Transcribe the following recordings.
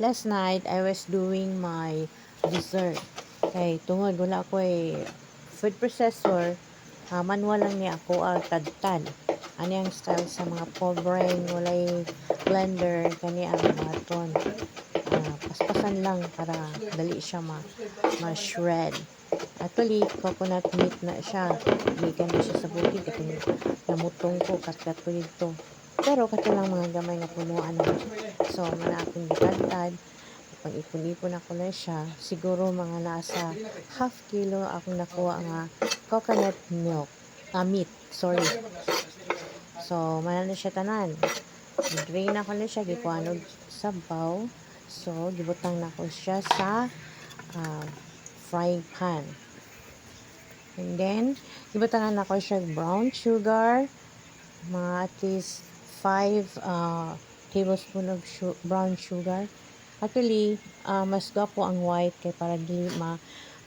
Last night, I was doing my dessert. Kay tungod wala ko food processor, manual lang niya ako tadtad. Ano yung style sa mga pobreng walay blender kani ang baton. Paspasan lang para dali siya ma-shred. Actually, coconut meat na siya. Gikan na siya sa bukid katong namutong ko kat-kat ko dito. Pero kato lang mga gamay nga punuan na. So, mana akong gitad-tad. Pag ipon-ipon ako na siya, siguro mga nasa half kilo akong nakuha nga coconut milk. Meat, sorry. So, mana na siya tanan. I-drain ako na siya, gikuanog sabaw. So, gibutang na ko siya sa frying pan. And then, gibutangan na ko siya brown sugar, mga at least 5 tablespoon of brown sugar. Actually, mas gwapo ang white kay para dili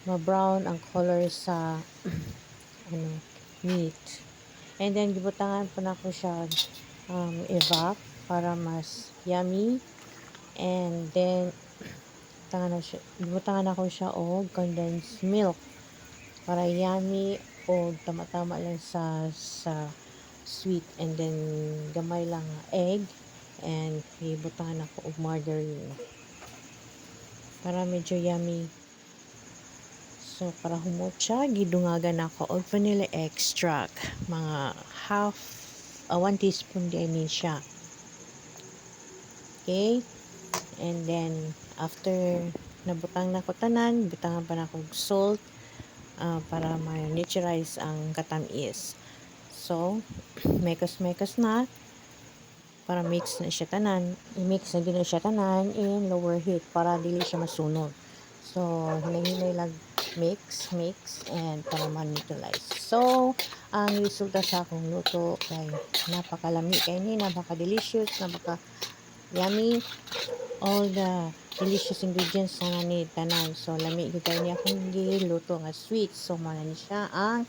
ma-brown ang color sa ano, meat. And then, gibutangan pa na ko siya evap para mas yummy. And then, gibutangan ako siya og condensed milk para yummy o tama-tama lang sa sweet. And then, gamay lang egg and gibutangan ako og margarine para medyo yummy. So, para humot siya, gidungagan ako og vanilla extract. Mga 1 teaspoon din siya. Okay? And then, after nabutang na ko tanan, butangan pa na akong salt para ma-neutralize ang katamis. So, mekos-mekos na para mix na siya tanan. I-mix na din siya tanan in lower heat para dili siya masunog. So, hinay-hinay lang mix, and para ma-neutralize. So, ang resulta sa akong luto kay napakalami kay ni, napaka-delicious, napaka-yummy. All the delicious ingredients na ni tanan. So, lami gyud kay ni akong giluto nga sweet. So, man ni siya ang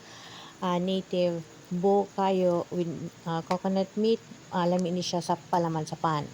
native buo kayo with coconut meat. Lami ni siya sa palaman sa pan.